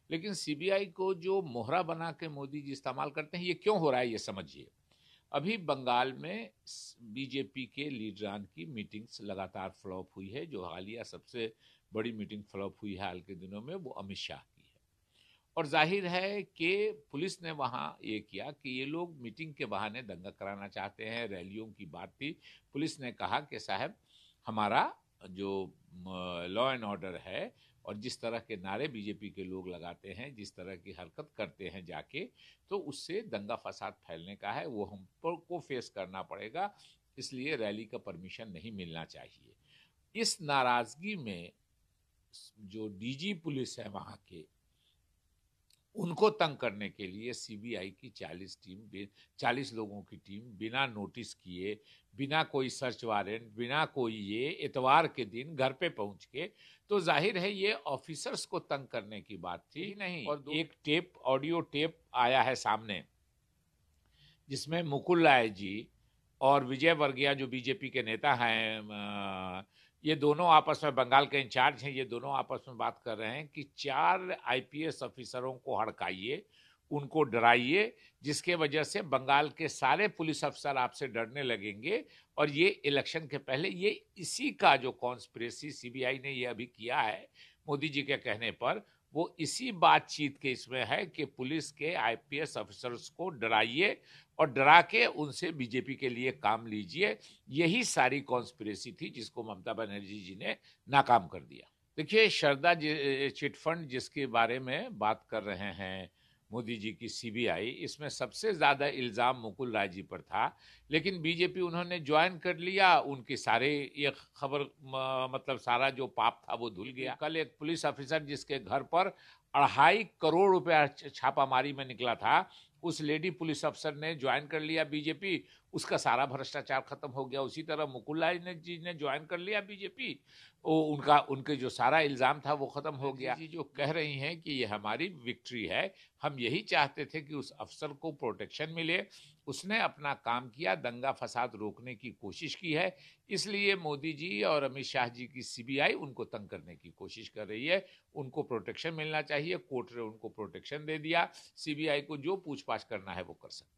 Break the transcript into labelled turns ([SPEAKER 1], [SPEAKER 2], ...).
[SPEAKER 1] लेकिन सीबीआई को जो मोहरा बना के मोदी जी इस्तेमाल करते हैं, ये क्यों हो रहा है ये समझिए। अभी बंगाल में बीजेपी के लीडरान की मीटिंग्स लगातार फ्लॉप हुई है। जो हालिया सबसे बड़ी मीटिंग फ्लॉप हुई है हाल के दिनों में, वो अमित शाह की है। और जाहिर है कि पुलिस ने वहां ये किया कि ये लोग मीटिंग के बहाने दंगा कराना चाहते हैं, रैलियों की बात थी। पुलिस ने कहा कि साहब, हमारा जो लॉ एंड ऑर्डर है और जिस तरह के नारे बीजेपी के लोग लगाते हैं, जिस तरह की हरकत करते हैं जाके, तो उससे दंगा फसाद फैलने का है, वो हम को फेस करना पड़ेगा। इसलिए रैली का परमिशन नहीं मिलना चाहिए। इस नाराजगी में जो डीजी पुलिस है वहां के, उनको तंग करने के लिए सीबीआई की 40 लोगों की टीम बिना नोटिस किए, बिना कोई सर्च वारंट, बिना कोई ये इतवार के दिन घर पे पहुंच के, तो जाहिर है ये ऑफिसर्स को तंग करने की बात थी नहीं। और एक टेप, ऑडियो टेप आया है सामने, जिसमें मुकुल राय जी और विजय वर्गीय जो बीजेपी के नेता हैं, ये दोनों आपस में, बंगाल के इंचार्ज हैं, ये दोनों आपस में बात कर रहे हैं कि 4 आईपीएस ऑफिसरों को हड़काइए, उनको डराइए, जिसके वजह से बंगाल के सारे पुलिस अफसर आपसे डरने लगेंगे। और ये इलेक्शन के पहले, ये इसी का जो कॉन्स्पिरेसी सीबीआई ने ये अभी किया है मोदी जी के कहने पर, वो इसी बातचीत के इसमें है कि पुलिस के आईपीएस ऑफिसर्स को डराइए और डरा के उनसे बीजेपी के लिए काम लीजिए। यही सारी कॉन्स्पिरेसी थी जिसको ममता बनर्जी जी ने नाकाम कर दिया। देखिए, शारदा चिटफंड जिसके बारे में बात कर रहे हैं मोदी जी की सीबीआई, इसमें सबसे ज्यादा इल्जाम मुकुल राय जी पर था। लेकिन बीजेपी उन्होंने ज्वाइन कर लिया, उनकी सारे ये खबर मतलब सारा जो पाप था वो धुल गया। कल एक पुलिस ऑफिसर जिसके घर पर 2.5 करोड़ रुपया छापामारी में निकला था, उस लेडी पुलिस अफसर ने ज्वाइन कर लिया बीजेपी, उसका सारा भ्रष्टाचार खत्म हो गया। उसी तरह मुकुल राय जी ने ज्वाइन कर लिया बीजेपी, वो उनके जो सारा इल्जाम था वो खत्म हो गया। जी जो कह रही हैं कि ये हमारी विक्ट्री है, हम यही चाहते थे कि उस अफसर को प्रोटेक्शन मिले, उसने अपना काम किया, दंगा फसाद रोकने की कोशिश की है, इसलिए मोदी जी और अमित शाह जी की सीबीआई उनको तंग करने की कोशिश कर रही है। उनको प्रोटेक्शन मिलना चाहिए, कोर्ट ने उनको प्रोटेक्शन दे दिया, सीबीआई को जो पूछताछ करना है वो कर सकते।